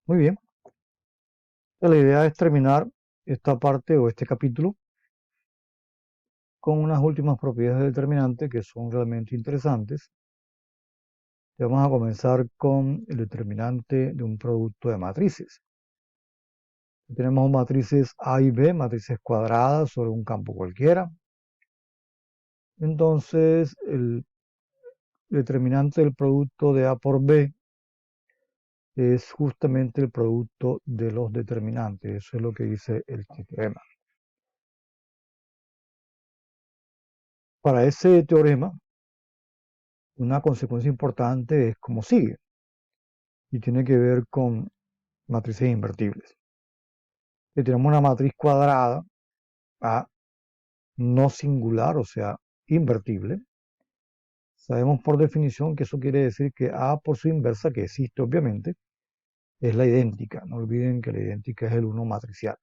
Muy bien. La idea es terminar esta parte o este capítulo con unas últimas propiedades del determinante que son realmente interesantes. Y vamos a comenzar con el determinante de un producto de matrices. Tenemos matrices A y B, matrices cuadradas sobre un campo cualquiera. Entonces, el determinante del producto de A por B es justamente el producto de los determinantes. Eso es lo que dice el teorema. Para ese teorema, una consecuencia importante es como sigue, y tiene que ver con matrices invertibles. Si tenemos una matriz cuadrada A no singular, o sea, invertible, sabemos por definición que eso quiere decir que A por su inversa, que existe obviamente, es la idéntica. No olviden que la idéntica es el 1 matricial.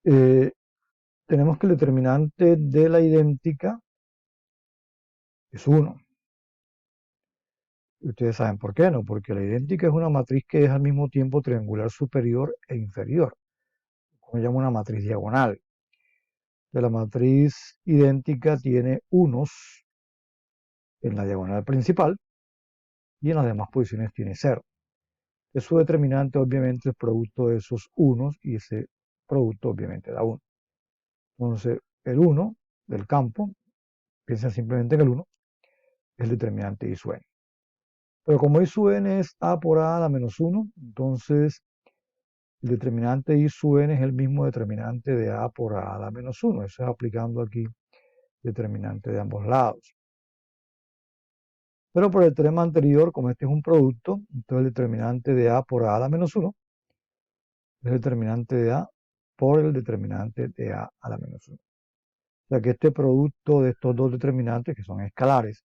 Tenemos que el determinante de la idéntica es 1. Ustedes saben por qué no, porque la idéntica es una matriz que es al mismo tiempo triangular superior e inferior, como se llama una matriz diagonal. De la matriz idéntica tiene unos en la diagonal principal y en las demás posiciones tiene 0. Su determinante obviamente es producto de esos unos y ese producto obviamente da 1. Entonces el 1 del campo, piensen simplemente en el 1, es el determinante I sub n. Pero como I sub n es A por A a la menos 1, entonces el determinante I sub n es el mismo determinante de A por A a la menos 1. Eso es aplicando aquí determinante de ambos lados. Pero por el teorema anterior, como este es un producto, entonces el determinante de A por A a la menos 1 es el determinante de A por el determinante de A a la menos 1. O sea que este producto de estos dos determinantes, que son escalares,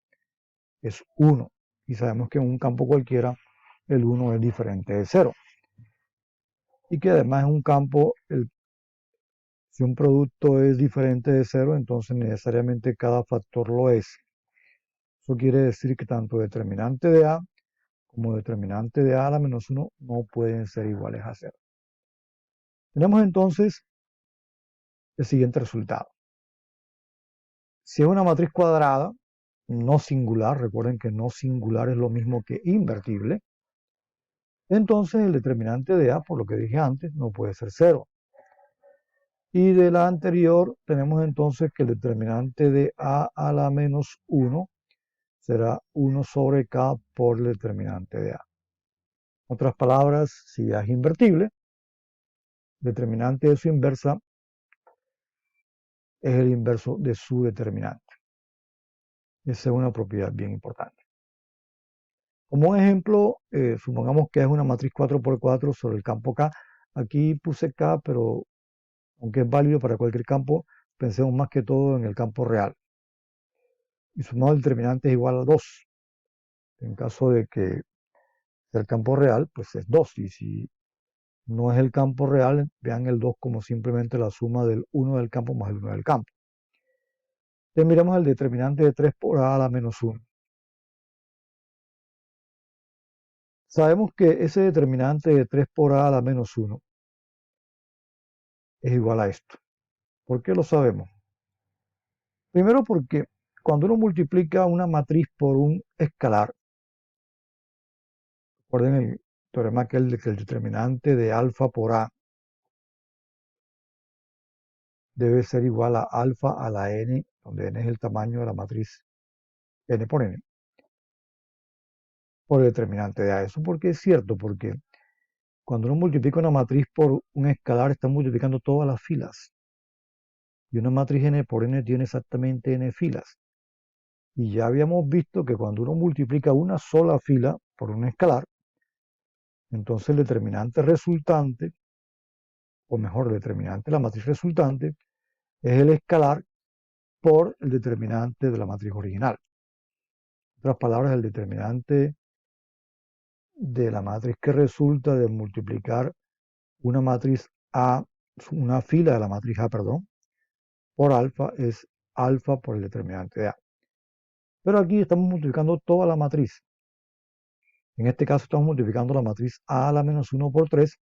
es 1. Y sabemos que en un campo cualquiera el 1 es diferente de 0. Y que además en un campo, si un producto es diferente de 0, entonces necesariamente cada factor lo es. Eso quiere decir que tanto determinante de A como determinante de A a la menos 1 no pueden ser iguales a 0. Tenemos entonces el siguiente resultado. Si es una matriz cuadrada, no singular, recuerden que no singular es lo mismo que invertible, entonces el determinante de A, por lo que dije antes, no puede ser 0. Y de la anterior tenemos entonces que el determinante de A a la menos 1 será 1 sobre K por el determinante de A. En otras palabras, si A es invertible, el determinante de su inversa es el inverso de su determinante. Esa es una propiedad bien importante. Como un ejemplo, supongamos que es una matriz 4x4 sobre el campo K. Aquí puse K, pero aunque es válido para cualquier campo, pensemos más que todo en el campo real. Y sumado el determinante es igual a 2. En caso de que sea el campo real, pues es 2. Y si no es el campo real, vean el 2 como simplemente la suma del 1 del campo más el 1 del campo. Entonces miramos el determinante de 3 por A a la menos 1. Sabemos que ese determinante de 3 por A a la menos 1 es igual a esto. ¿Por qué lo sabemos? Primero porque cuando uno multiplica una matriz por un escalar, recuerden el teorema aquel de que el determinante de alfa por A debe ser igual a alfa a la n, donde n es el tamaño de la matriz n por n, por el determinante de A. Eso porque es cierto, porque cuando uno multiplica una matriz por un escalar, está multiplicando todas las filas. Y una matriz n por n tiene exactamente n filas. Y ya habíamos visto que cuando uno multiplica una sola fila por un escalar, entonces el determinante resultante, o mejor, el determinante de la matriz resultante, es el escalar por el determinante de la matriz original. En otras palabras, el determinante de la matriz que resulta de multiplicar una matriz A, una fila de la matriz A, perdón, por alfa es alfa por el determinante de A. Pero aquí estamos multiplicando toda la matriz. En este caso estamos multiplicando la matriz A a la menos 1 por 3.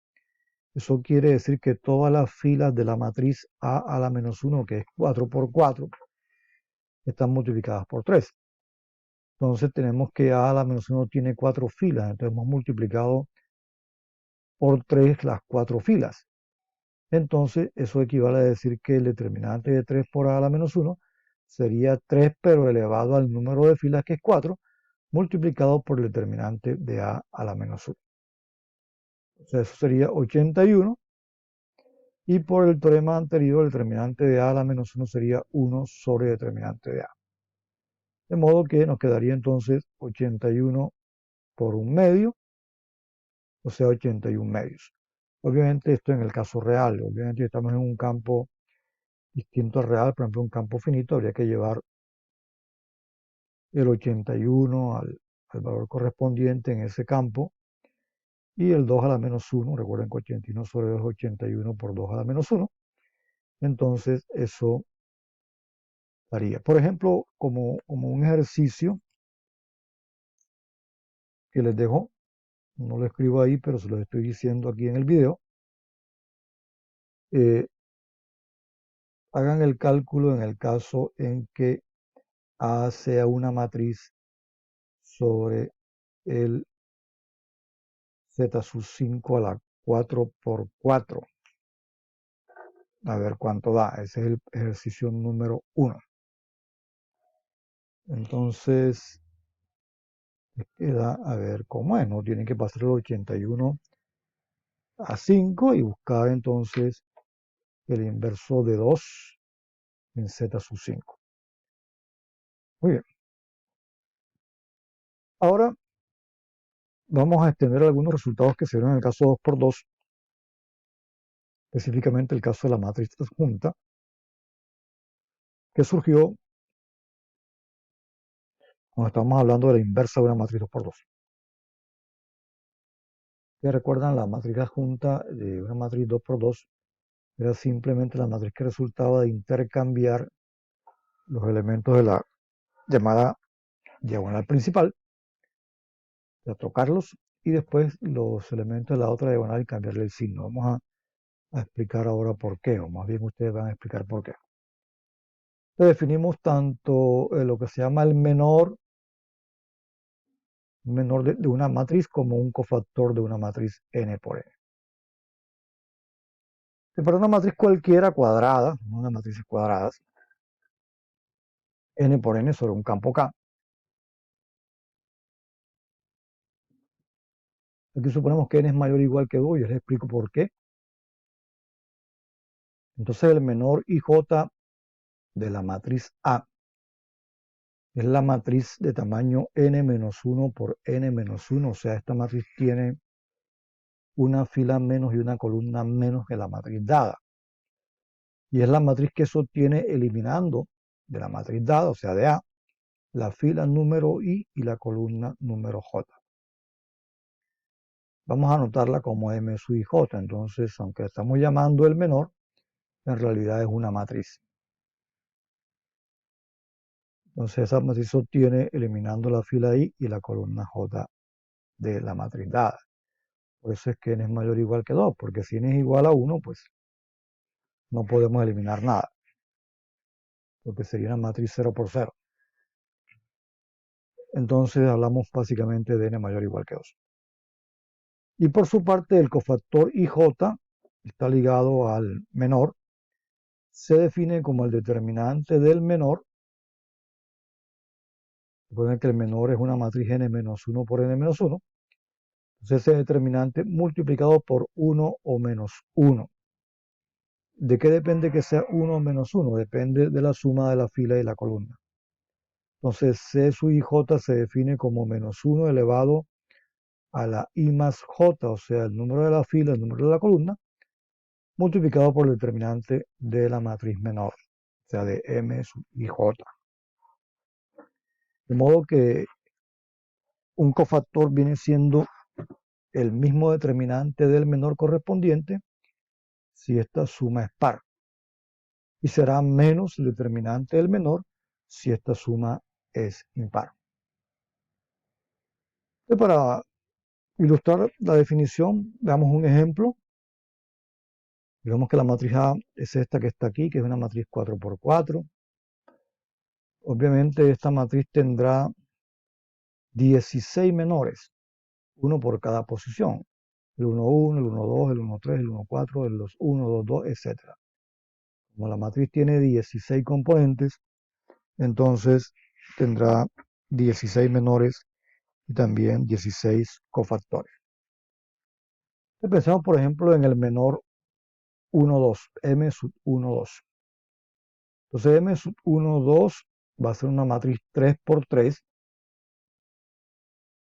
Eso quiere decir que todas las filas de la matriz A a la menos 1, que es 4 por 4, están multiplicadas por 3. Entonces tenemos que A a la menos 1 tiene 4 filas, entonces hemos multiplicado por 3 las 4 filas. Entonces eso equivale a decir que el determinante de 3 por A a la menos 1 sería 3, pero elevado al número de filas, que es 4, multiplicado por el determinante de A a la menos 1. O sea, eso sería 81. Y por el teorema anterior, el determinante de A a la menos 1 sería 1 sobre el determinante de A. De modo que nos quedaría entonces 81 por 1/2, o sea, 81 medios. Obviamente esto en el caso real. Obviamente si estamos en un campo distinto al real, por ejemplo un campo finito, habría que llevar el 81 al valor correspondiente en ese campo, y el 2 a la menos 1, recuerden que 81 sobre 2 es 81 por 2 a la menos 1, entonces eso daría. Por ejemplo, como un ejercicio que les dejo, no lo escribo ahí, pero se lo estoy diciendo aquí en el video, hagan el cálculo en el caso en que A sea una matriz sobre el z sub 5 a la 4 por 4. A ver cuánto da. Ese es el ejercicio número 1. Entonces, queda a ver cómo es, ¿no? Tienen que pasar el 81 a 5 y buscar entonces el inverso de 2 en z sub 5. Muy bien. Ahora vamos a extender algunos resultados que se dieron en el caso 2 por 2, específicamente el caso de la matriz adjunta, que surgió cuando estamos hablando de la inversa de una matriz 2 por 2. ¿Ustedes recuerdan? La matriz adjunta de una matriz 2 por 2 era simplemente la matriz que resultaba de intercambiar los elementos de la llamada diagonal principal, de trocarlos, y después los elementos de la otra diagonal y cambiarle el signo. Vamos a explicar ahora por qué, o más bien ustedes van a explicar por qué. Entonces definimos tanto lo que se llama el menor de una matriz como un cofactor de una matriz n por n. Para una matriz cualquiera cuadrada, una matriz cuadradas, n por n sobre un campo K. Aquí suponemos que n es mayor o igual que 2, y les explico por qué. Entonces el menor IJ de la matriz A es la matriz de tamaño n-1 por n-1, o sea, esta matriz tiene una fila menos y una columna menos que la matriz dada. Y es la matriz que sostiene eliminando de la matriz dada, o sea, de A, la fila número I y la columna número J. Vamos a anotarla como M sub IJ, entonces, aunque estamos llamando el menor, en realidad es una matriz. Entonces esa matriz se obtiene eliminando la fila I y la columna J de la matriz dada. Por eso es que n es mayor o igual que 2, porque si n es igual a 1, pues no podemos eliminar nada, porque sería una matriz 0 por 0. Entonces hablamos básicamente de n mayor o igual que 2. Y por su parte el cofactor IJ está ligado al menor, se define como el determinante del menor. Recuerden que el menor es una matriz n-1 por n-1. Entonces ese determinante multiplicado por 1 o menos 1. ¿De qué depende que sea 1 o menos 1? Depende de la suma de la fila y la columna. Entonces C sub IJ se define como menos 1 elevado a la I más J, o sea, el número de la fila, el número de la columna, multiplicado por el determinante de la matriz menor, o sea, de M sub IJ. De modo que un cofactor viene siendo el mismo determinante del menor correspondiente si esta suma es par, y será menos el determinante del menor si esta suma es impar. Entonces, para ilustrar la definición, veamos un ejemplo. Digamos que la matriz A es esta que está aquí, que es una matriz 4×4. Obviamente esta matriz tendrá 16 menores, uno por cada posición. El 1, 1, el 1, 2, el 1, 3, el 1, 4, el 2, 1, 2, 2, etc. Como la matriz tiene 16 componentes, entonces tendrá 16 menores y también 16 cofactores. Pensemos, por ejemplo, en el menor 1, 2, m sub 1, 2. Entonces m sub 1, 2 va a ser una matriz 3×3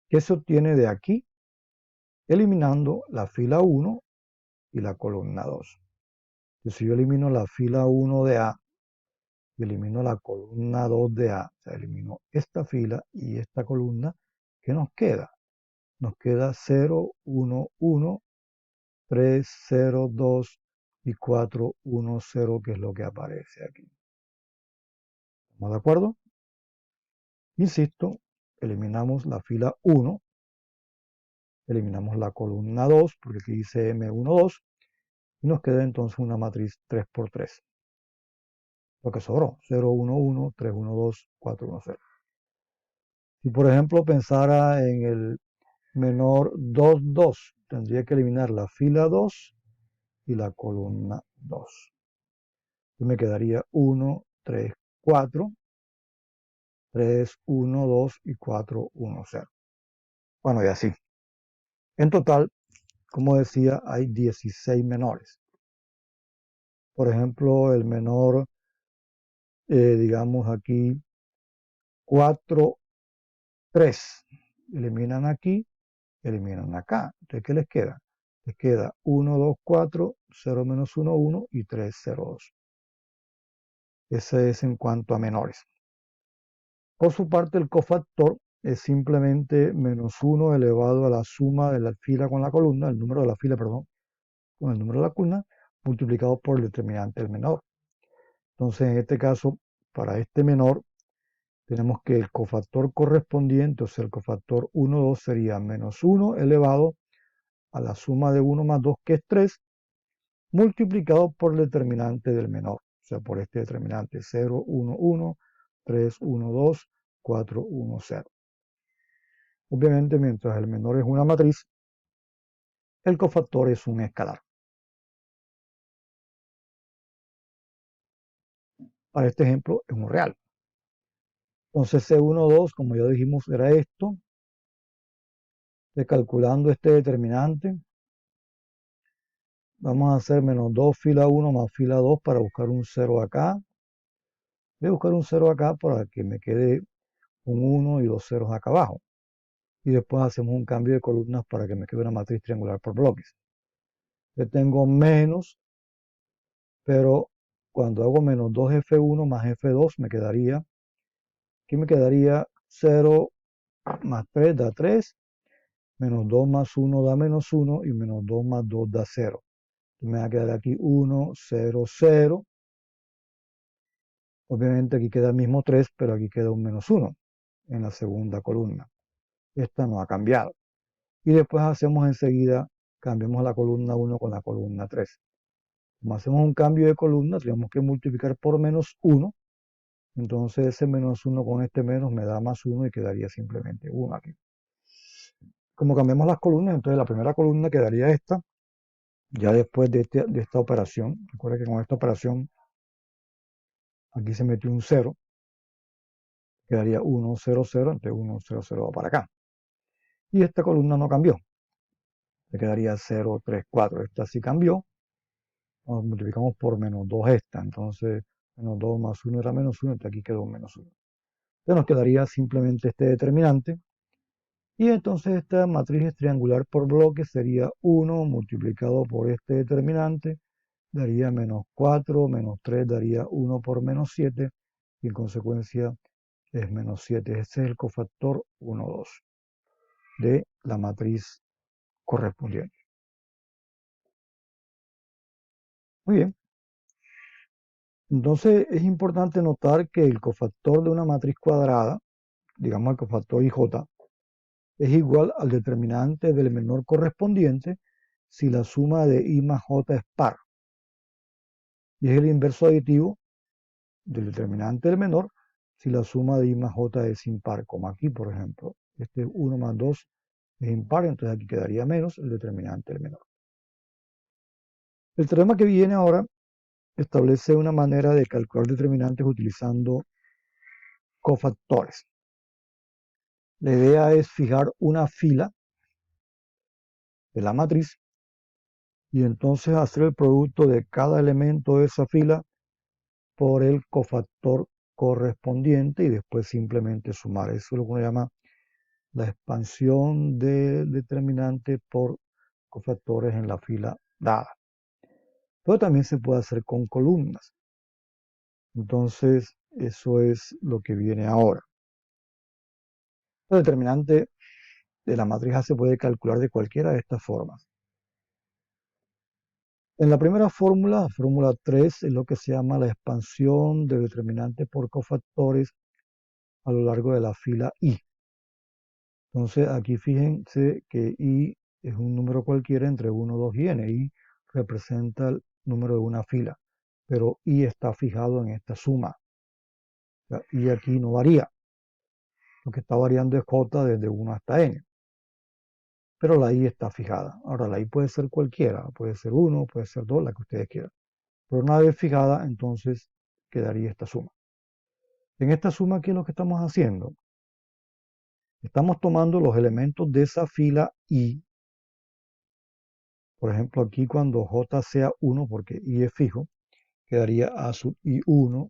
que se obtiene de aquí, eliminando la fila 1 y la columna 2. Entonces, si yo elimino la fila 1 de A y elimino la columna 2 de A, o sea, elimino esta fila y esta columna, ¿qué nos queda? Nos queda 0, 1, 1, 3, 0, 2 y 4, 1, 0, que es lo que aparece aquí. ¿Estamos de acuerdo? Insisto, eliminamos la fila 1, eliminamos la columna 2, porque aquí dice M1, 2, y nos queda entonces una matriz 3×3. Lo que sobró, 0, 1, 1, 3, 1, 2, 4, 1, 0. Si por ejemplo pensara en el menor 2, 2, tendría que eliminar la fila 2 y la columna 2. Y me quedaría 1, 3, 4, 3, 1, 2 y 4, 1, 0. Bueno, y así. En total, como decía, hay 16 menores. Por ejemplo, el menor, digamos aquí, 4, 3. Eliminan aquí, eliminan acá. Entonces, ¿qué les queda? Les queda 1, 2, 4, 0, menos 1, 1 y 3, 0, 2. Ese es en cuanto a menores. Por su parte, el cofactor es simplemente menos 1 elevado a la suma de la fila con la columna, el número de la fila, perdón, con el número de la columna, multiplicado por el determinante del menor. Entonces, en este caso, para este menor, tenemos que el cofactor correspondiente, o sea, el cofactor 1, 2 sería menos 1 elevado a la suma de 1 más 2, que es 3, multiplicado por el determinante del menor, o sea, por este determinante 0, 1, 1, 3, 1, 2, 4, 1, 0. Obviamente, mientras el menor es una matriz, el cofactor es un escalar. Para este ejemplo, es un real. Entonces, C1, 2, como ya dijimos, era esto. Calculando este determinante, vamos a hacer menos 2 fila 1 más fila 2 para buscar un 0 acá. Voy a buscar un 0 acá para que me quede un 1 y 2 ceros acá abajo. Y después hacemos un cambio de columnas para que me quede una matriz triangular por bloques. Yo tengo menos, pero cuando hago menos 2F1 más F2 me quedaría, aquí me quedaría 0 más 3 da 3, menos 2 más 1 da menos 1 y menos 2 más 2 da 0. Me va a quedar aquí 1, 0, 0. Obviamente aquí queda el mismo 3, pero aquí queda un menos 1 en la segunda columna. Esta no ha cambiado. Y después hacemos enseguida, cambiamos la columna 1 con la columna 3. Como hacemos un cambio de columna, tenemos que multiplicar por menos 1. Entonces ese menos 1 con este menos me da más 1 y quedaría simplemente 1 aquí. Como cambiamos las columnas, entonces la primera columna quedaría esta, ya después de esta operación. Recuerda que con esta operación aquí se metió un 0, quedaría 1, 0, 0, entonces 1, 0, 0 va para acá. Y esta columna no cambió, le quedaría 0, 3, 4. Esta sí cambió, nos multiplicamos por menos 2 esta, entonces menos 2 más 1 era menos 1, entonces aquí quedó un menos 1. Entonces nos quedaría simplemente este determinante, y entonces esta matriz triangular por bloques sería 1 multiplicado por este determinante, daría menos 4, menos 3 daría 1 por menos 7, y en consecuencia es menos 7. Ese es el cofactor 1, 2 de la matriz correspondiente. Muy bien. Entonces es importante notar que el cofactor de una matriz cuadrada, digamos el cofactor IJ, es igual al determinante del menor correspondiente si la suma de I más J es par. Y es el inverso aditivo del determinante del menor si la suma de I más J es impar, como aquí, por ejemplo. Este 1 más 2 es impar, entonces aquí quedaría menos el determinante del menor. El teorema que viene ahora establece una manera de calcular determinantes utilizando cofactores. La idea es fijar una fila de la matriz y entonces hacer el producto de cada elemento de esa fila por el cofactor correspondiente y después simplemente sumar. Eso es lo que uno llama la expansión del determinante por cofactores en la fila dada. Pero también se puede hacer con columnas. Entonces, eso es lo que viene ahora. El determinante de la matriz A se puede calcular de cualquiera de estas formas. En la primera fórmula, fórmula 3, es lo que se llama la expansión del determinante por cofactores a lo largo de la fila I. Entonces, aquí fíjense que I es un número cualquiera entre 1, 2 y n. I representa el número de una fila, pero I está fijado en esta suma. O sea, I aquí no varía. Lo que está variando es J desde 1 hasta n. Pero la I está fijada. Ahora, la I puede ser cualquiera, puede ser 1, puede ser 2, la que ustedes quieran. Pero una vez fijada, entonces quedaría esta suma. En esta suma, ¿qué es lo que estamos haciendo? Estamos tomando los elementos de esa fila I. Por ejemplo, aquí cuando J sea 1, porque I es fijo, quedaría A sub I1.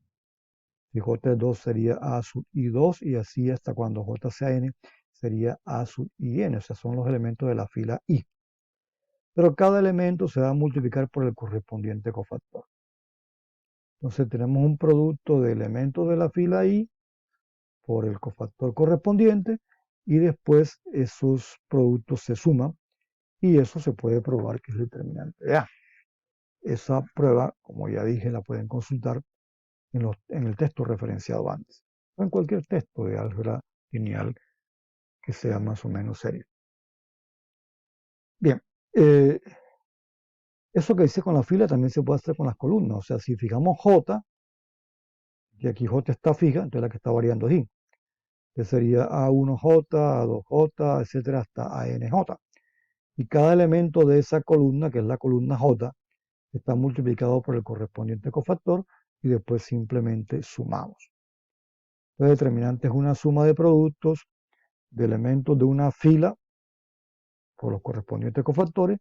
Si J es 2 sería A sub I2 y así hasta cuando J sea N sería A sub IN. O sea, son los elementos de la fila I. Pero cada elemento se va a multiplicar por el correspondiente cofactor. Entonces tenemos un producto de elementos de la fila I por el cofactor correspondiente y después esos productos se suman y eso se puede probar que es determinante de A. Esa prueba, como ya dije, la pueden consultar en el texto referenciado antes o en cualquier texto de álgebra lineal que sea más o menos serio. Bien, eso que hice con la fila también se puede hacer con las columnas. O sea, si fijamos J, y aquí J está fija, entonces la que está variando es I. Que sería A1J, A2J, etcétera, hasta ANJ. Y cada elemento de esa columna, que es la columna J, está multiplicado por el correspondiente cofactor y después simplemente sumamos. El determinante es una suma de productos de elementos de una fila por los correspondientes cofactores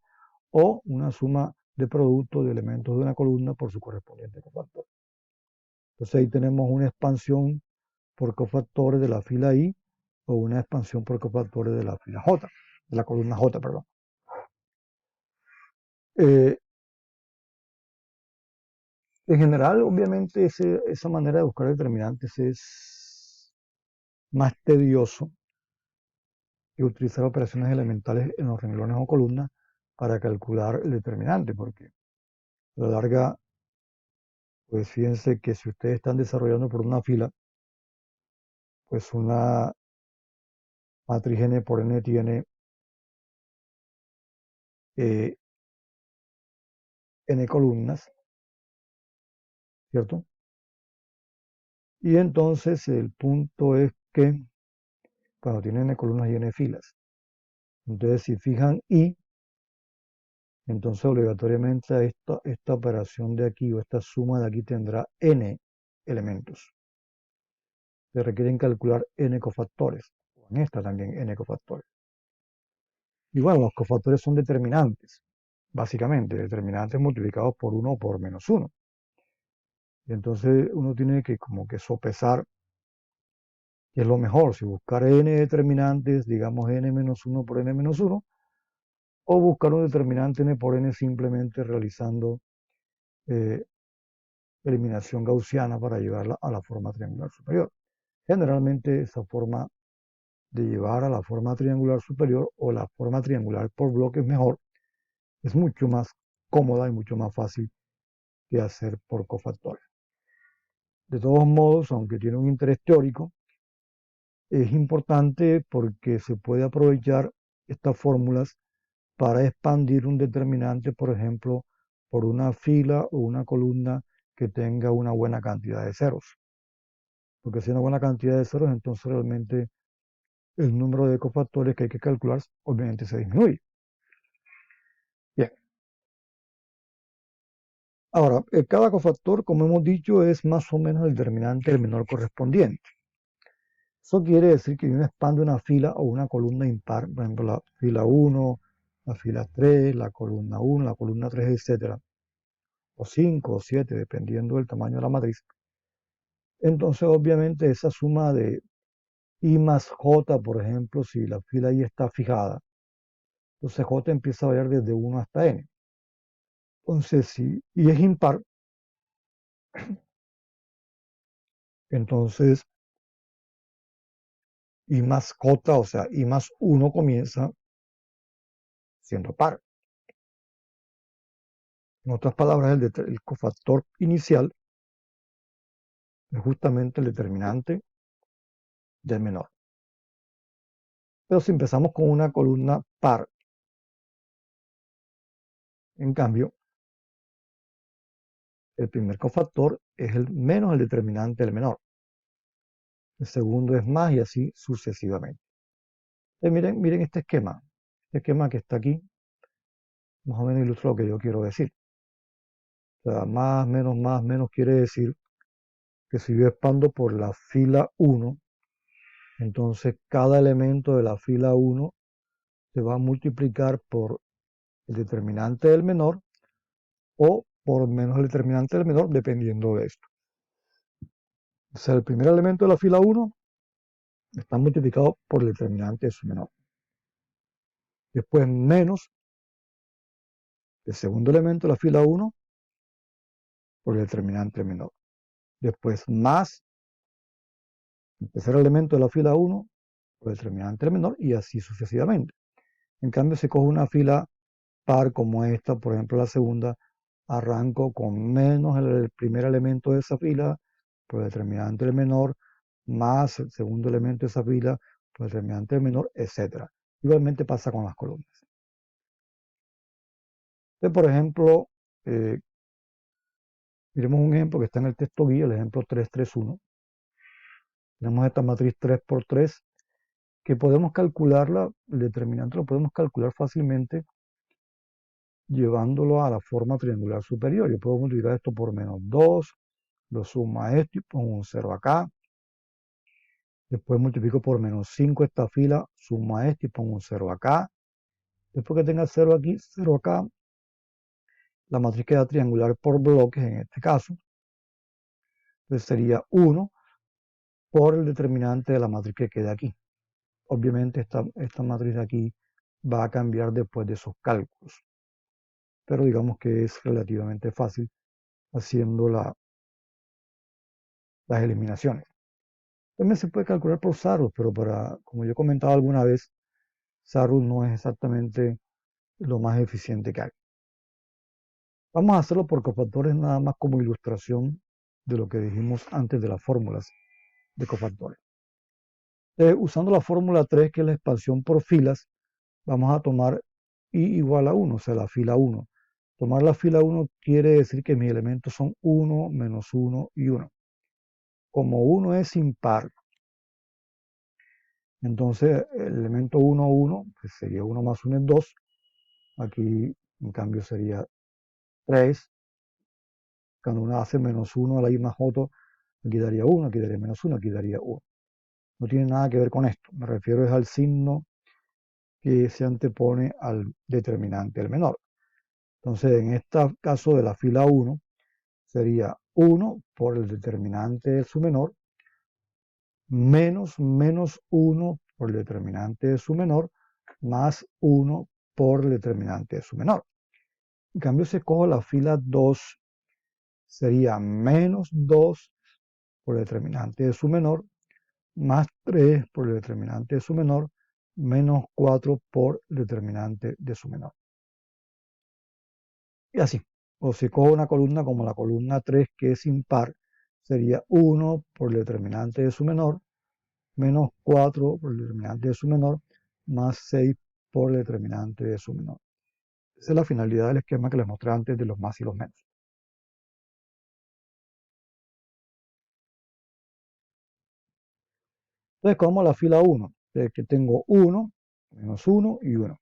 o una suma de productos de elementos de una columna por su correspondiente cofactor. Entonces ahí tenemos una expansión por cofactores de la fila I o una expansión por cofactores de la fila J, de la columna J, perdón. En general, obviamente, esa manera de buscar determinantes es más tedioso que utilizar operaciones elementales en los renglones o columnas para calcular el determinante, porque a la larga, pues fíjense que si ustedes están desarrollando por una fila, pues una matriz n por n tiene n columnas, ¿cierto? Y entonces el punto es que cuando tiene n columnas y n filas, entonces si fijan I, entonces obligatoriamente esta operación de aquí o esta suma de aquí tendrá n elementos. Se requieren calcular n cofactores. En esta también n cofactores. Y bueno, los cofactores son determinantes, básicamente, determinantes multiplicados por 1 o por menos 1. Y entonces uno tiene que como que sopesar qué es lo mejor, si buscar n determinantes, digamos n menos 1 por n menos 1, o buscar un determinante n por n simplemente realizando eliminación gaussiana para llevarla a la forma triangular superior. Generalmente esa forma de llevar a la forma triangular superior o la forma triangular por bloques mejor es mucho más cómoda y mucho más fácil que hacer por cofactores. De todos modos, aunque tiene un interés teórico, Es importante porque se puede aprovechar estas fórmulas para expandir un determinante, por ejemplo, por una fila o una columna que tenga una buena cantidad de ceros. Porque si hay una buena cantidad de ceros, entonces realmente el número de cofactores que hay que calcular obviamente se disminuye. Bien. Ahora, cada cofactor, como hemos dicho, es más o menos el determinante del menor correspondiente. Eso quiere decir que uno expande una fila o una columna impar, por ejemplo, la fila 1, la fila 3, la columna 1, la columna 3, etcétera, o 5 o 7, dependiendo del tamaño de la matriz. Entonces, obviamente, esa suma de I más J, por ejemplo, si la fila I está fijada, entonces J empieza a variar desde 1 hasta N. Entonces, si I es impar, entonces I más J, o sea, I más 1 comienza siendo par. En otras palabras, el cofactor inicial es justamente el determinante del menor. Pero si empezamos con una columna par, en cambio, el primer cofactor es el menos el determinante del menor. El segundo es más y así sucesivamente. Miren este esquema. Este esquema que está aquí, más o menos ilustra lo que yo quiero decir. O sea, más, menos quiere decir que si yo expando por la fila 1, entonces cada elemento de la fila 1 se va a multiplicar por el determinante del menor o por menos el determinante del menor, dependiendo de esto. O sea, el primer elemento de la fila 1 está multiplicado por el determinante de su menor. Después menos el segundo elemento de la fila 1 por el determinante menor. Después más el tercer elemento de la fila 1 por el determinante menor y así sucesivamente. En cambio, si cojo una fila par como esta, por ejemplo la segunda, arranco con menos el primer elemento de esa fila por el determinante del menor, más el segundo elemento de esa fila por el determinante del menor, etc. Igualmente pasa con las columnas. Entonces, por ejemplo, miremos un ejemplo que está en el texto guía, el ejemplo 331. Tenemos esta matriz 3 por 3 que podemos calcularla, el determinante lo podemos calcular fácilmente llevándolo a la forma triangular superior. Yo puedo multiplicar esto por menos 2, lo sumo a esto y pongo un 0 acá. Después multiplico por menos 5 esta fila, sumo a esto y pongo un 0 acá. Después que tenga 0 aquí, 0 acá, la matriz queda triangular por bloques en este caso. Entonces sería 1 por el determinante de la matriz que queda aquí. Obviamente esta matriz de aquí va a cambiar después de esos cálculos. Pero digamos que es relativamente fácil haciendo las eliminaciones. También se puede calcular por Sarus, pero como yo he comentado alguna vez, Sarus no es exactamente lo más eficiente que hay. Vamos a hacerlo por cofactores nada más como ilustración de lo que dijimos antes de las fórmulas de cofactores. Usando la fórmula 3, que es la expansión por filas, vamos a tomar I igual a 1, o sea, la fila 1. Tomar la fila 1 quiere decir que mis elementos son 1, menos 1 y 1. Como 1 es impar, entonces el elemento 1, 1, pues sería 1 más 1 es 2. Aquí, en cambio, sería 3. Cuando uno hace menos 1 a la I más J, aquí daría 1, aquí daría menos 1, aquí daría 1. No tiene nada que ver con esto. Me refiero es al signo que se antepone al determinante del menor. Entonces, en este caso de la fila 1, sería 1 por el determinante de su menor, menos 1 por el determinante de su menor, más 1 por el determinante de su menor. En cambio, si cojo la fila 2, sería menos 2 por el determinante de su menor, más 3 por el determinante de su menor, menos 4 por el determinante de su menor. Y así. O si cojo una columna como la columna 3, que es impar, sería 1 por el determinante de su menor, menos 4 por el determinante de su menor, más 6 por el determinante de su menor. Esa es la finalidad del esquema que les mostré antes de los más y los menos. Entonces, como la fila 1, que tengo 1, menos 1 y 1.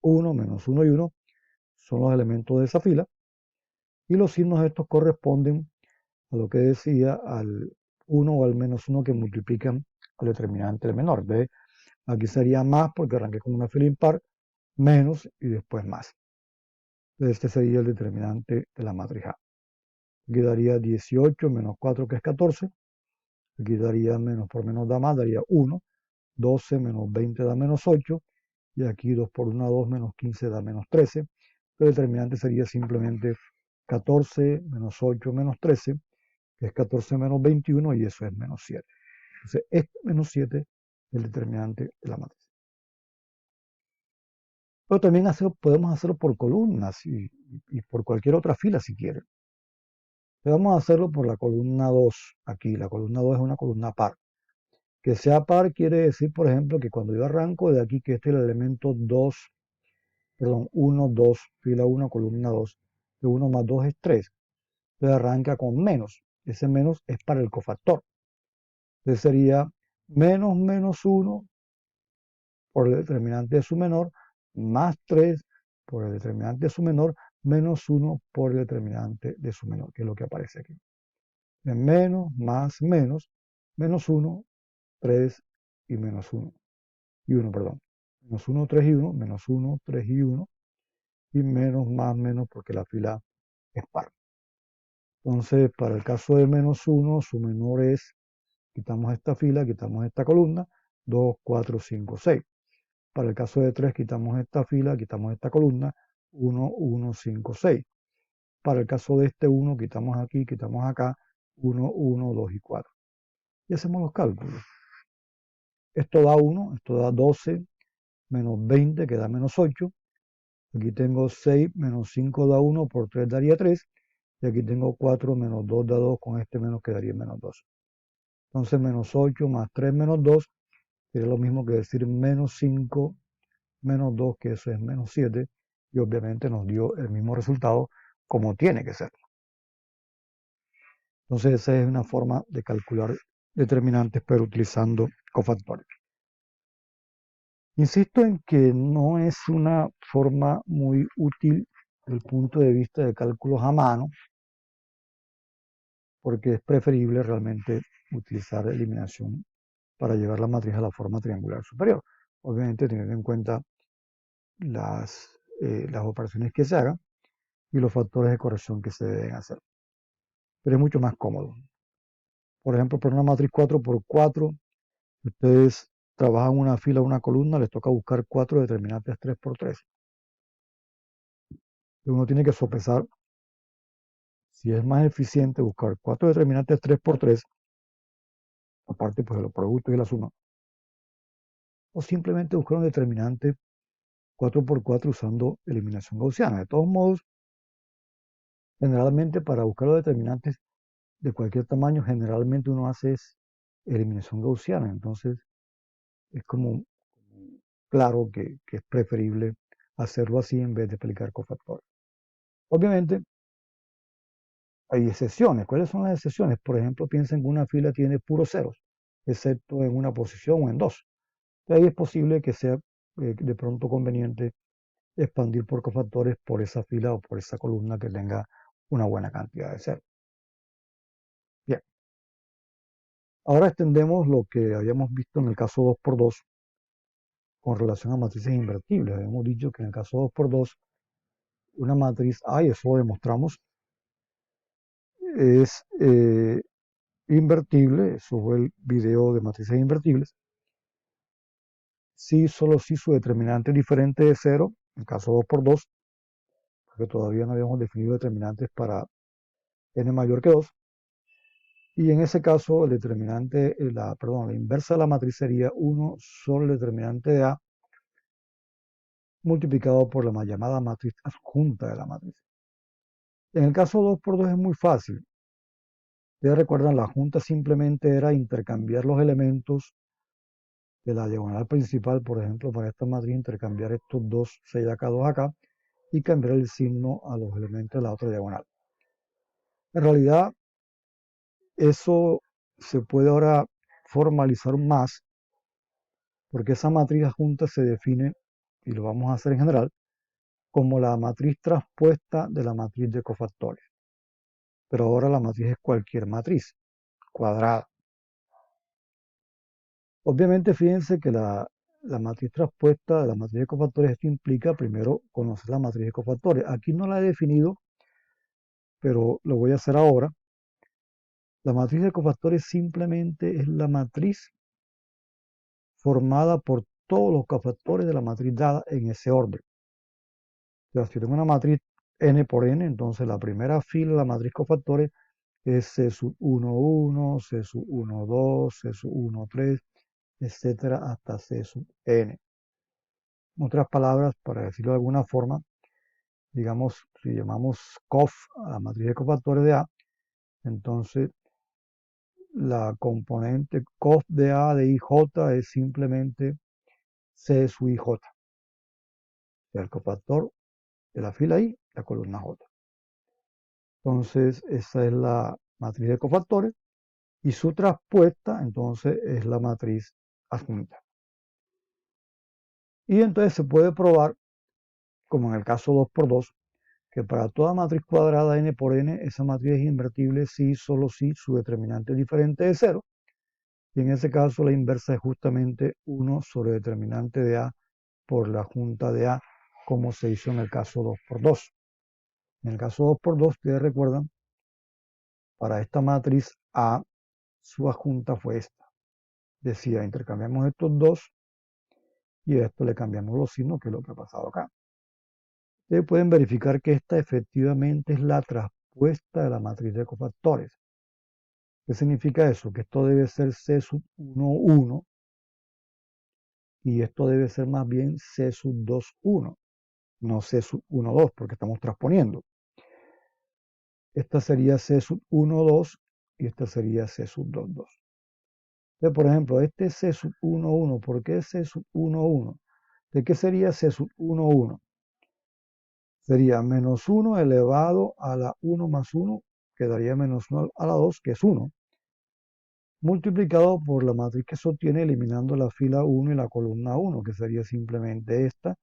1, menos 1 y 1 son los elementos de esa fila. Y los signos estos corresponden a lo que decía al 1 o al menos 1 que multiplican al determinante del menor. Entonces, aquí sería más porque arranqué con una fila impar, menos y después más. Entonces, este sería el determinante de la matriz A. Aquí daría 18 menos 4 que es 14. Aquí daría menos por menos da más, daría 1. 12 menos 20 da menos 8. Y aquí 2 por 1 2 menos 15 da menos 13. El determinante sería simplemente 14 menos 8 menos 13, que es 14 menos 21 y eso es menos 7. Entonces, este menos 7 es el determinante de la matriz. Pero también podemos hacerlo por columnas y por cualquier otra fila si quieren. Vamos a hacerlo por la columna 2 aquí. La columna 2 es una columna par. Que sea par quiere decir, por ejemplo, que cuando yo arranco de aquí, que este es el elemento 2, perdón, 1, 2, fila 1, columna 2, que 1 más 2 es 3. Entonces arranca con menos. Ese menos es para el cofactor. Entonces sería menos menos 1 por el determinante de su menor, más 3 por el determinante de su menor, menos 1 por el determinante de su menor, que es lo que aparece aquí. De menos, más, menos 1, 3 y menos 1. Y 1, perdón. Menos 1, 3 y 1, menos 1, 3 y 1, y menos, más, menos, porque la fila es par. Entonces, para el caso de menos 1, su menor es, quitamos esta fila, quitamos esta columna, 2, 4, 5, 6. Para el caso de 3, quitamos esta fila, quitamos esta columna, 1, 1, 5, 6. Para el caso de este 1, quitamos aquí, quitamos acá, 1, 1, 2 y 4. Y hacemos los cálculos. Esto da 1, esto da 12, menos 20, que da menos 8. Aquí tengo 6, menos 5 da 1, por 3 daría 3. Y aquí tengo 4, menos 2 da 2, con este menos quedaría menos 2. Entonces, menos 8 más 3 menos 2 sería lo mismo que decir menos 5 menos 2, que eso es menos 7, y obviamente nos dio el mismo resultado como tiene que ser. Entonces esa es una forma de calcular determinantes, pero utilizando cofactores. Insisto en que no es una forma muy útil desde el punto de vista de cálculos a mano, porque es preferible realmente utilizar eliminación para llevar la matriz a la forma triangular superior. Obviamente teniendo en cuenta las operaciones que se hagan y los factores de corrección que se deben hacer. Pero es mucho más cómodo. Por ejemplo, por una matriz 4 por 4, ustedes trabajan una fila, una columna, les toca buscar 4 determinantes 3 por 3. Uno tiene que sopesar si es más eficiente buscar 4 determinantes 3 por 3, aparte pues de los productos y la suma, o simplemente buscar un determinante 4 por 4 usando eliminación gaussiana. De todos modos, generalmente para buscar los determinantes de cualquier tamaño, generalmente uno hace eliminación gaussiana. Entonces, es como claro que es preferible hacerlo así en vez de aplicar cofactores. Obviamente, hay excepciones. ¿Cuáles son las excepciones? Por ejemplo, piensen que una fila tiene puros ceros, excepto en una posición o en dos. Ahí es posible que sea de pronto conveniente expandir por cofactores por esa fila o por esa columna que tenga una buena cantidad de ceros. Bien. Ahora extendemos lo que habíamos visto en el caso 2x2 con relación a matrices invertibles. Habíamos dicho que en el caso 2x2, una matriz A, y eso lo demostramos, es invertible. Eso fue el video de matrices invertibles. Sí, solo si su determinante es diferente de 0, en el caso 2x2, porque todavía no habíamos definido determinantes para n mayor que 2. Y en ese caso, el determinante, la inversa de la matriz sería 1 sobre el determinante de A multiplicado por la llamada matriz adjunta de la matriz. En el caso 2x2 es muy fácil. Ustedes recuerdan, la junta simplemente era intercambiar los elementos de la diagonal principal, por ejemplo, para esta matriz, intercambiar estos dos 6 acá, 2 acá, y cambiar el signo a los elementos de la otra diagonal. En realidad, eso se puede ahora formalizar más, porque esa matriz adjunta se define, y lo vamos a hacer en general, como la matriz traspuesta de la matriz de cofactores. Pero ahora la matriz es cualquier matriz, cuadrada. Obviamente, fíjense que la matriz traspuesta de la matriz de cofactores, esto implica primero conocer la matriz de cofactores. Aquí no la he definido, pero lo voy a hacer ahora. La matriz de cofactores simplemente es la matriz formada por todos los cofactores de la matriz dada en ese orden. O sea, si tengo una matriz n por n, entonces la primera fila de la matriz cofactores es C sub 1, 1, C sub 1, 2, C sub 1, 3, etcétera, hasta C sub n. En otras palabras, para decirlo de alguna forma, digamos, si llamamos cof a la matriz de cofactores de A, entonces la componente cof de A de IJ es simplemente C sub IJ, o sea, el cofactor de la fila I, la columna J. Entonces, esa es la matriz de cofactores y su traspuesta, entonces, es la matriz adjunta. Y entonces se puede probar, como en el caso 2 por 2, que para toda matriz cuadrada n por n, esa matriz es invertible si, solo si su determinante es diferente de 0. Y en ese caso la inversa es justamente 1 sobre determinante de A por la junta de A, como se hizo en el caso 2 por 2. En el caso 2 por 2, ustedes recuerdan, para esta matriz A, su adjunta fue esta. Decía, intercambiamos estos dos y a esto le cambiamos los signos, que es lo que ha pasado acá. Ustedes pueden verificar que esta efectivamente es la traspuesta de la matriz de cofactores. ¿Qué significa eso? Que esto debe ser C sub 1, 1 y esto debe ser más bien C sub 2, 1, no C sub 1, 2, porque estamos transponiendo. Esta sería C sub 1, 2 y esta sería C sub 2, 2. Entonces, por ejemplo, este es C sub 1, 1. ¿Por qué es C sub 1, 1? ¿De qué sería C sub 1, 1? Sería menos 1 elevado a la 1 más 1, que daría menos 1 a la 2, que es 1, multiplicado por la matriz que se obtiene eliminando la fila 1 y la columna 1, que sería simplemente esta.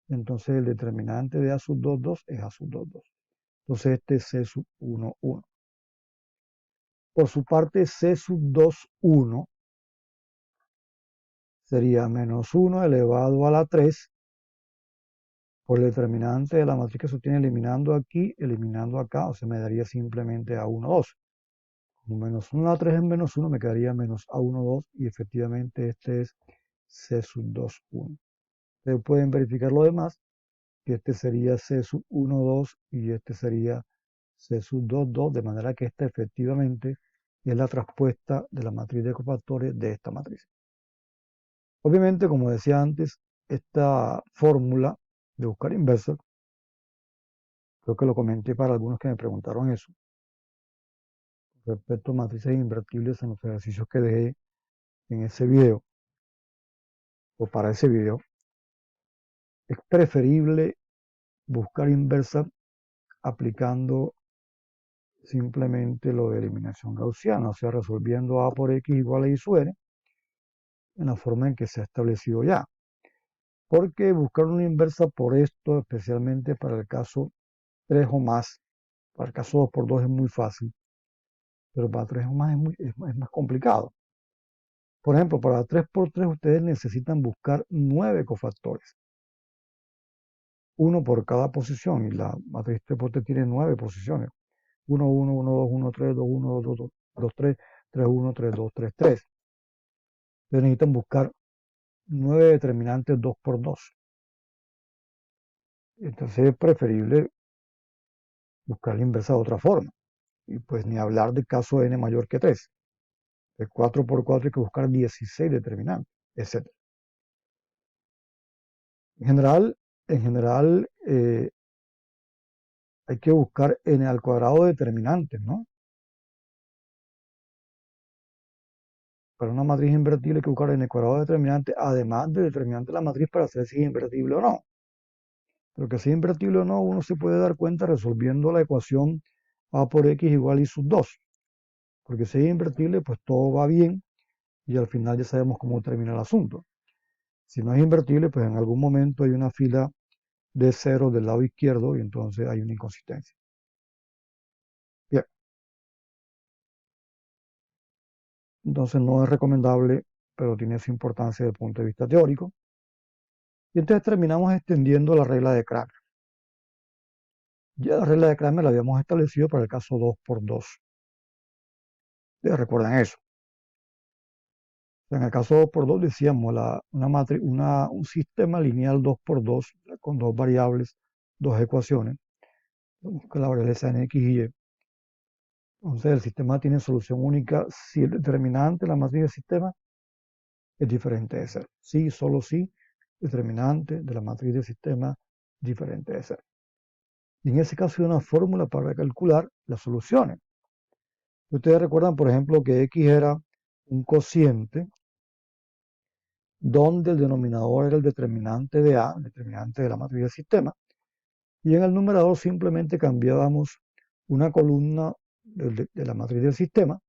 Entonces el determinante de A sub 2, 2 es A sub 2, 2. Entonces este es C sub 1, 1. Por su parte, C sub 2, 1 sería menos 1 elevado a la 3 por el determinante de la matriz que se obtiene eliminando aquí, eliminando acá, o sea, me daría simplemente A1, 2. Como menos 1 a la 3 es menos 1, me quedaría menos A1, 2, y efectivamente este es C sub 2, 1. Ustedes pueden verificar lo demás, que este sería C sub 1, 2 y este sería C sub 2, 2, de manera que esta efectivamente es la traspuesta de la matriz de cofactores de esta matriz. Obviamente, como decía antes, esta fórmula de buscar inversa, creo que lo comenté para algunos que me preguntaron eso, respecto a matrices invertibles en los ejercicios que dejé en ese video, o para ese video, es preferible buscar inversa aplicando simplemente lo de eliminación gaussiana, o sea, resolviendo A por X igual a Y sub N en la forma en que se ha establecido ya. Porque buscar una inversa por esto, especialmente para el caso 3 o más, para el caso 2 por 2 es muy fácil, pero para 3 o más es más complicado. Por ejemplo, para 3 por 3 ustedes necesitan buscar 9 cofactores, uno por cada posición, y la matriz 3 por 3 tiene 9 posiciones. 1, 1, 1, 2, 1, 3, 2, 1, 2, 2, 2, 3, 3, 1, 3, 2, 3, 3. Ustedes necesitan buscar 9 determinantes 2 por 2. Entonces es preferible buscar la inversa de otra forma. Y pues ni hablar de caso n mayor que 3. De 4 por 4 hay que buscar 16 determinantes, etc. En general hay que buscar n al cuadrado determinantes, ¿no? Para una matriz invertible hay que buscar n cuadrado determinante, además del determinante de la matriz para saber si es invertible o no. Pero que sea invertible o no, uno se puede dar cuenta resolviendo la ecuación a por x igual y sub 2. Porque si es invertible, pues todo va bien y al final ya sabemos cómo termina el asunto. Si no es invertible, pues en algún momento hay una fila de cero del lado izquierdo y entonces hay una inconsistencia. Bien, entonces no es recomendable, pero tiene su importancia desde el punto de vista teórico. Y entonces terminamos extendiendo la regla de Kramer. Ya la regla de Kramer la habíamos establecido para el caso 2 por 2. ¿Recuerdan eso? En el caso 2 por 2 decíamos un sistema lineal 2 por 2 con dos variables, dos ecuaciones, que la variable sea en x y y. Entonces el sistema tiene solución única si el determinante de la matriz del sistema es diferente de cero. Sí, solo si determinante de la matriz del sistema diferente de cero. Y en ese caso hay una fórmula para calcular las soluciones. Ustedes recuerdan, por ejemplo, que x era un cociente donde el denominador era el determinante de A, el determinante de la matriz del sistema, y en el numerador simplemente cambiábamos una columna de la matriz del sistema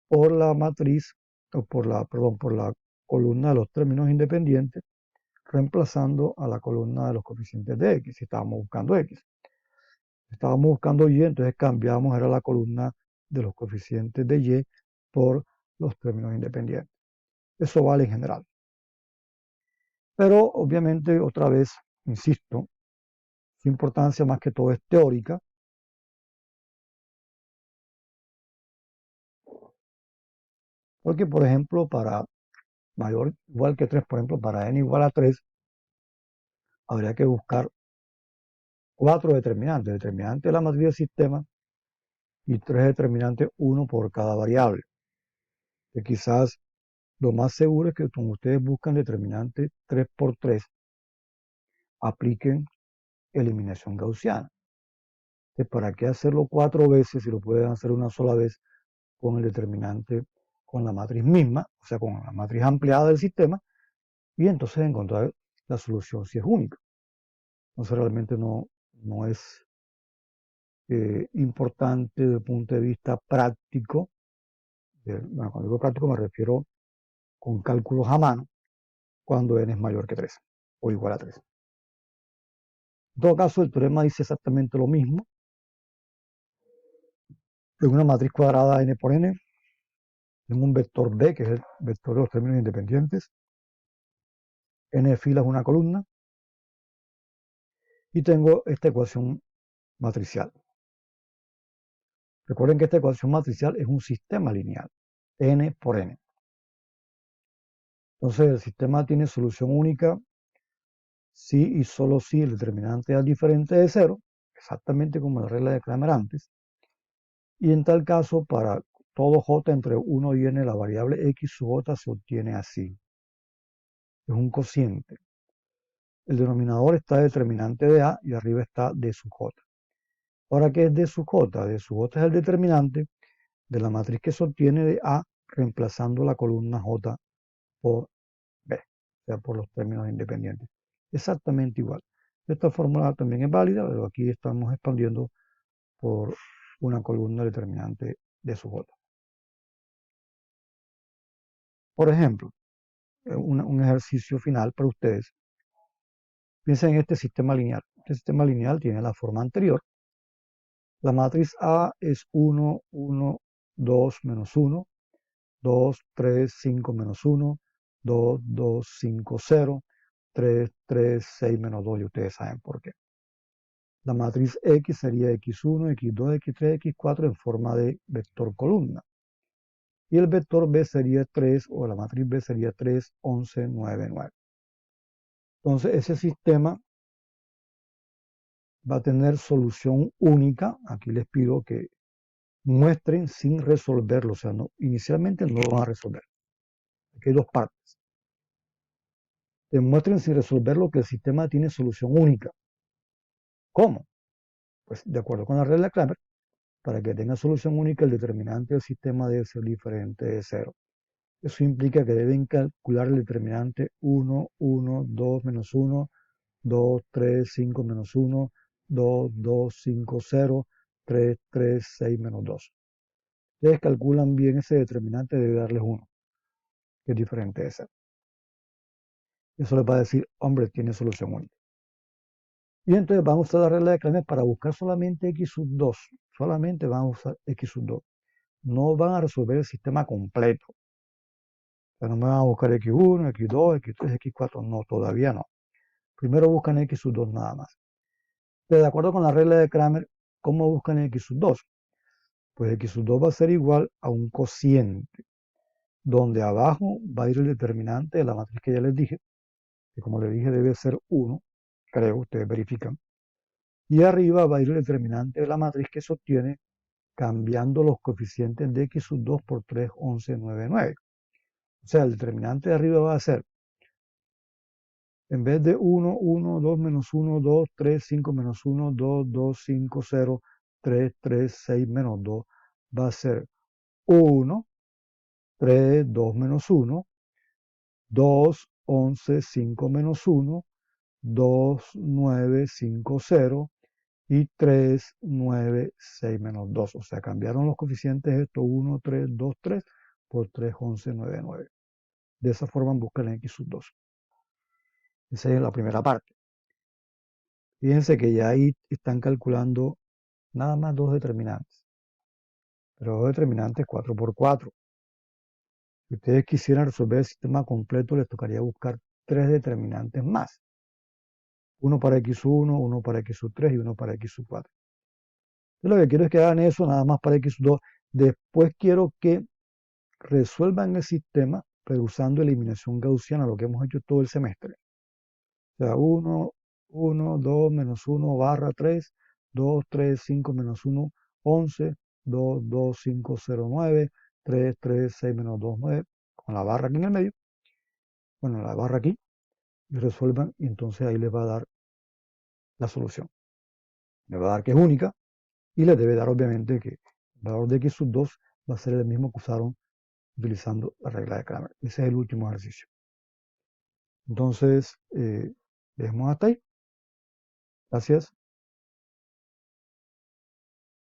por la matriz, o por la columna de los términos independientes, reemplazando a la columna de los coeficientes de x, si estábamos buscando x. Si estábamos buscando y, entonces cambiamos, era la columna de los coeficientes de y por los términos independientes. Eso vale en general. Pero obviamente, otra vez, insisto, su importancia más que todo es teórica. Porque, por ejemplo, para mayor igual que 3, por ejemplo, para n igual a 3, habría que buscar 4 determinantes. Determinante de la matriz del sistema y 3 determinantes, uno por cada variable. Que quizás lo más seguro es que cuando ustedes buscan determinante 3 por 3, apliquen eliminación gaussiana. Entonces, ¿para qué hacerlo 4 veces si lo pueden hacer una sola vez con el determinante, con la matriz misma, o sea, con la matriz ampliada del sistema, y entonces encontrar la solución si es única? Entonces realmente no es importante desde el punto de vista práctico. Bueno, cuando digo práctico me refiero con cálculos a mano, cuando n es mayor que 3 o igual a 3. En todo caso, el teorema dice exactamente lo mismo. En una matriz cuadrada n por n, tengo un vector b, que es el vector de los términos independientes. N de filas es una columna. Y tengo esta ecuación matricial. Recuerden que esta ecuación matricial es un sistema lineal, n por n. Entonces el sistema tiene solución única si y solo si el determinante es diferente de 0, exactamente como la regla de Kramer antes. Y en tal caso, para todo j entre 1 y n, la variable x sub j se obtiene así. Es un cociente. El denominador está determinante de a y arriba está d sub j. Ahora, ¿qué es d sub j? D sub j es el determinante de la matriz que se obtiene de a reemplazando la columna j por b, o sea, por los términos independientes. Exactamente igual. Esta fórmula también es válida, pero aquí estamos expandiendo por una columna determinante de su j. Por ejemplo, un ejercicio final para ustedes. Piensen en este sistema lineal. Este sistema lineal tiene la forma anterior. La matriz A es 1, 1, 2, menos 1, 2, 3, 5, menos 1, 2, 2, 5, 0, 3, 3, 6, menos 2, y ustedes saben por qué. La matriz X sería X1, X2, X3, X4 en forma de vector columna. Y el vector B sería 3, o la matriz B sería 3, 11, 9, 9. Entonces ese sistema va a tener solución única. Aquí les pido que muestren sin resolverlo. O sea, inicialmente no lo van a resolver. Aquí hay dos partes. Demuestren sin resolverlo que el sistema tiene solución única. ¿Cómo? Pues de acuerdo con la regla de Kramer, para que tenga solución única, el determinante del sistema debe ser diferente de cero. Eso implica que deben calcular el determinante 1, 1, 2, menos 1, 2, 3, 5, menos 1, 2, 2, 5, 0, 3, 3, 6, menos 2. Ustedes calculan bien ese determinante, debe darles 1, que es diferente de cero. Eso les va a decir, hombre, tiene solución única. Y entonces vamos a usar la regla de Kramer para buscar solamente x sub 2. Solamente van a usar x sub 2. No van a resolver el sistema completo. O sea, no me van a buscar x1, x2, x3, x4. No, todavía no. Primero buscan x sub 2 nada más. Entonces, de acuerdo con la regla de Kramer, ¿cómo buscan x sub 2? Pues x sub 2 va a ser igual a un cociente, donde abajo va a ir el determinante de la matriz que ya les dije, que como les dije debe ser 1, creo, ustedes verifican. Y arriba va a ir el determinante de la matriz que se obtiene cambiando los coeficientes de x sub 2 por 3, 11, 9, 9. O sea, el determinante de arriba va a ser, en vez de 1, 1, 2, menos 1, 2, 3, 5, menos 1, 2, 2, 5, 0, 3, 3, 6, menos 2, va a ser 1, 3, 2 menos 1, 2, 11, 5 menos 1, 2, 9, 5, 0 y 3, 9, 6 menos 2. O sea, cambiaron los coeficientes estos 1, 3, 2, 3 por 3, 11, 9, 9. De esa forma buscan el x sub 2. Esa es la primera parte. Fíjense que ya ahí están calculando nada más dos determinantes. Pero dos determinantes 4 por 4. Si ustedes quisieran resolver el sistema completo, les tocaría buscar tres determinantes más. Uno para x1, uno para x3 y uno para x4. Yo lo que quiero es que hagan eso nada más para x2. Después quiero que resuelvan el sistema, pero usando eliminación gaussiana, lo que hemos hecho todo el semestre. O sea, 1, 1, 2, menos 1, barra 3, 2, 3, 5, menos 1, 11, 2, 2, 5, 0, 9, 3, 3, 6, menos 2, 9, con la barra aquí en el medio, bueno, la barra aquí, y resuelvan, y entonces ahí les va a dar la solución. Les va a dar que es única, y les debe dar obviamente que el valor de x sub 2 va a ser el mismo que usaron utilizando la regla de Kramer. Ese es el último ejercicio. Entonces, dejemos hasta ahí. Gracias.